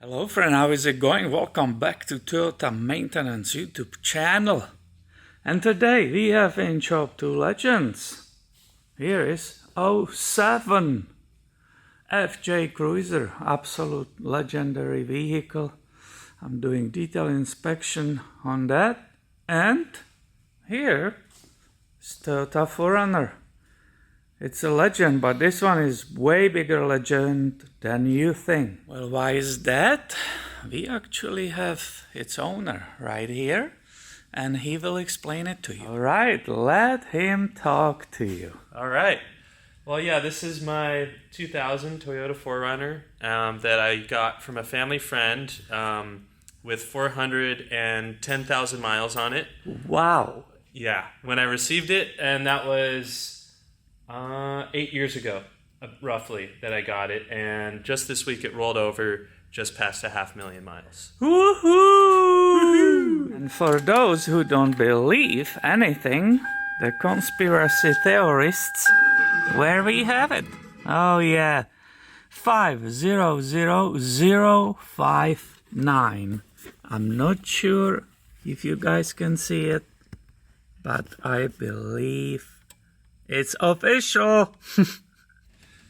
Hello friend, how is it going? Welcome back to Toyota Maintenance YouTube channel. And today we have in shop two legends. Here is '07 FJ Cruiser, absolute legendary vehicle. I'm doing detail inspection on that. And here is Toyota 4Runner. It's a legend, but this one is way bigger legend than you think. Well, why is that? We actually have its owner right here, and he will explain it to you. All right, let him talk to you. All right. Well, yeah, this is my 2000 Toyota 4Runner that I got from a family friend with 410,000 miles on it. Wow. Yeah, when I received it, and that was 8 years ago, roughly, that I got it. And just this week it rolled over just past 500,000 miles. Woohoo! And for those who don't believe anything, the conspiracy theorists, where we have it. Oh yeah, 500059. I'm not sure if you guys can see it, but I believe it's official.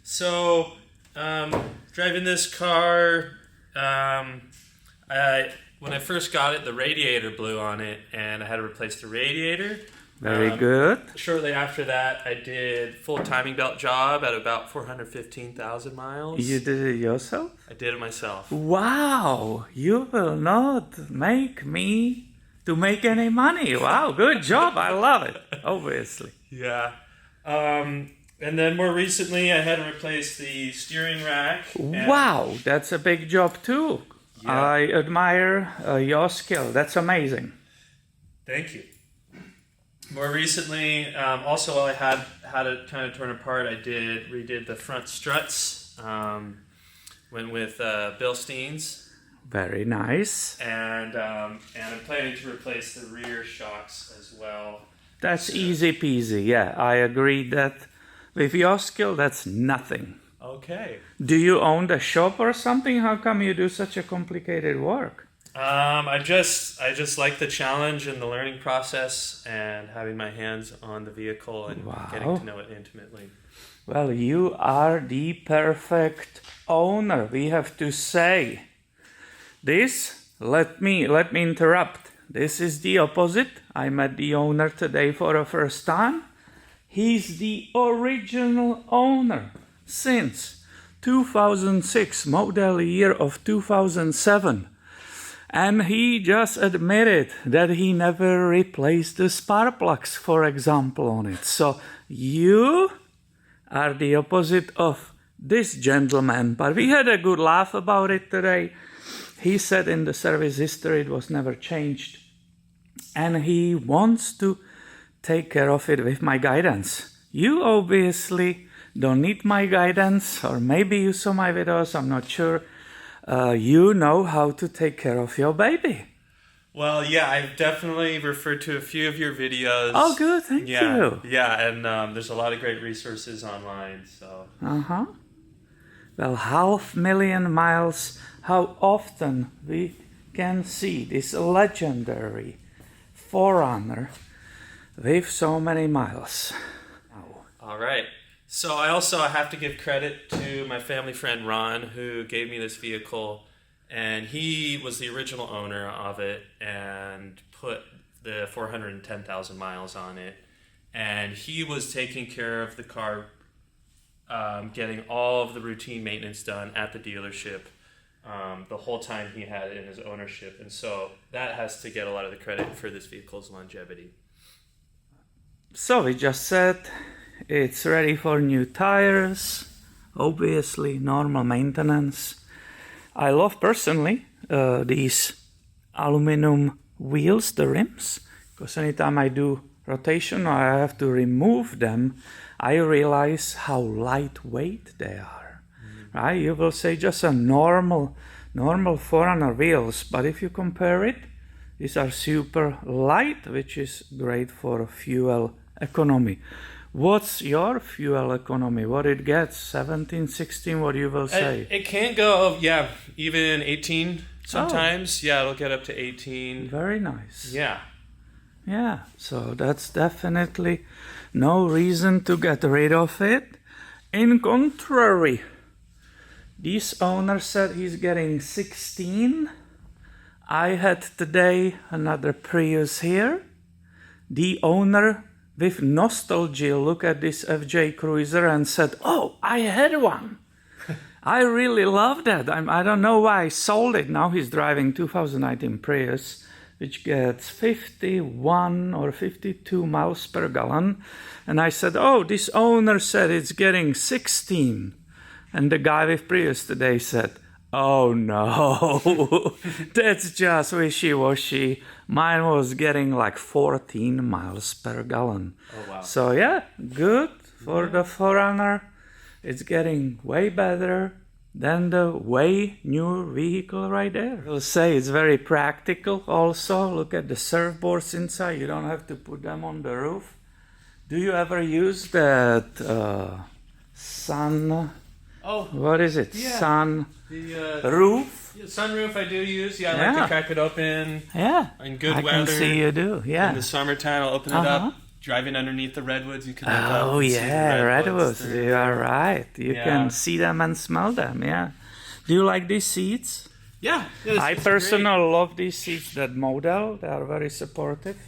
So, driving this car, when I first got it, the radiator blew on it, and I had to replace the radiator. Very good. Shortly after that, I did full timing belt job at about 415,000 miles. You did it yourself? I did it myself. Wow, you will not make me to make any money. Wow, good job. I love it, obviously. Yeah. And then more recently, I had to replace the steering rack. Wow, that's a big job too. Yeah. I admire your skill. That's amazing. Thank you. More recently, also while I had it kind of torn apart, I redid the front struts. Went with Bilsteins. Very nice. And I'm planning to replace the rear shocks as well. That's easy peasy. Yeah, I agree that with your skill, that's nothing. Okay. Do you own the shop or something? How come you do such a complicated work? I just like the challenge and the learning process and having my hands on the vehicle and getting to know it intimately. Well, you are the perfect owner, we have to say. This, let me interrupt. This is the opposite. I met the owner today for the first time. He's the original owner since 2006, model year of 2007. And he just admitted that he never replaced the spark plugs, for example, on it. So you are the opposite of this gentleman. But we had a good laugh about it today. He said in the service history it was never changed. And he wants to take care of it with my guidance. You obviously don't need my guidance, or maybe you saw my videos, I'm not sure. You know how to take care of your baby. Well, yeah, I've definitely referred to a few of your videos. Oh, good, thank you. Yeah, and there's a lot of great resources online, so. Uh-huh. Well, 500,000 miles, how often we can see this legendary 4Runner with so many miles. All right. So I have to give credit to my family friend Ron, who gave me this vehicle, and he was the original owner of it and put the 410,000 miles on it. And he was taking care of the car, getting all of the routine maintenance done at the dealership the whole time he had it in his ownership. And so that has to get a lot of the credit for this vehicle's longevity. So we just said it's ready for new tires, obviously normal maintenance. I love personally these aluminum wheels, the rims, because anytime I do rotation or I have to remove them, I realize how lightweight they are. Right? You will say just a normal 4Runner wheels, but if you compare it, these are super light, which is great for fuel economy. What's your fuel economy? What it gets? 17, 16, what you will say? It can't go, even 18 sometimes. Yeah, it'll get up to 18. Very nice. Yeah. Yeah, so that's definitely no reason to get rid of it. In contrary, this owner said he's getting 16. I had today another Prius here. The owner, with nostalgia, looked at this FJ Cruiser and said, "Oh, I had one. I really love that. I don't know why I sold it." Now he's driving 2019 Prius, which gets 51 or 52 miles per gallon. And I said, "Oh, this owner said it's getting 16. And the guy with Prius today said, "Oh no, that's just wishy-washy. Mine was getting like 14 miles per gallon." Oh, wow. So yeah, good for the 4Runner. It's getting way better than the way newer vehicle right there. I'll say it's very practical also. Look at the surfboards inside. You don't have to put them on the roof. Do you ever use that sun... Oh, what is it? yeah. Sun the roof? sunroof I do use. Yeah, I like to crack it open. Yeah. In good I weather. can see you do. Yeah. In the summertime, I'll open it up. Driving underneath the redwoods, you can look up Oh and see yeah, the redwoods. You are right. You can see them and smell them. Yeah. Do you like these seats? Yeah. I personally love these seats. That model. They are very supportive.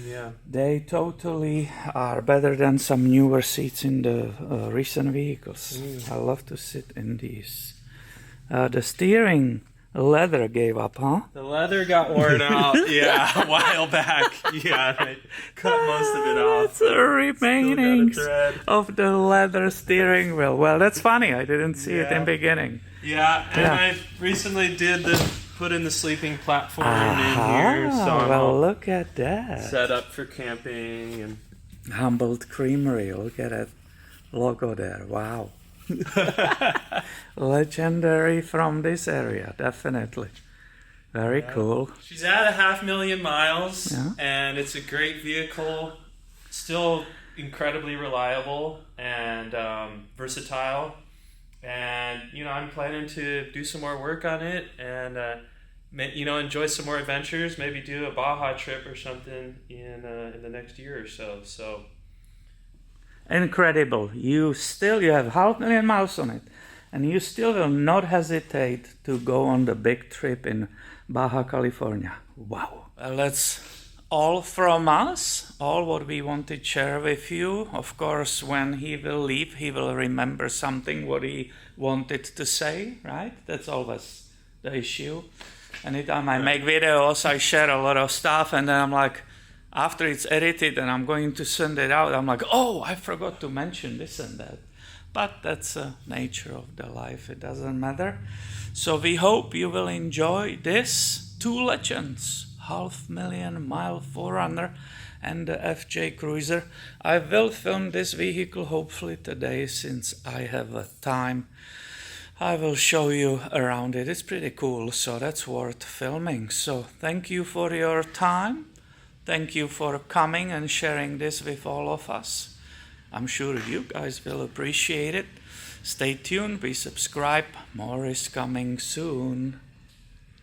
Yeah. They totally are better than some newer seats in the recent vehicles. I love to sit in these. The steering leather gave up, huh? The leather got worn out, a while back. Yeah, I cut most of it off. It's the remainings Still got a thread. of the leather steering wheel. Well, that's funny. I didn't see it in the beginning. Yeah, and I recently put in the sleeping platform in here, so I'm well, all look at that. set up for camping. And Humboldt Creamery. Look at that logo there. Wow. Legendary from this area, definitely. Very cool. she's at 500,000 miles, Yeah. and it's a great vehicle. Still incredibly reliable and versatile. And I'm planning to do some more work on it and enjoy some more adventures. Maybe do a Baja trip or something in the next year or so. So Incredible. You have 500,000 miles on it, and you still will not hesitate to go on the big trip in Baja California. Wow. Well, that's all from us, all what we want to share with you. Of course, when he will leave, he will remember something what he wanted to say, right? That's always the issue. Anytime I make videos, I share a lot of stuff, and then I'm like, after it's edited and I'm going to send it out, I'm like, oh, I forgot to mention this and that. But that's the nature of the life. It doesn't matter. So we hope you will enjoy this. Two legends, 500,000 mile 4Runner and the FJ Cruiser. I will film this vehicle hopefully today since I have time. I will show you around it. It's pretty cool, so that's worth filming. So thank you for your time. Thank you for coming and sharing this with all of us. I'm sure you guys will appreciate it. Stay tuned, please subscribe. More is coming soon.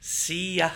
See ya.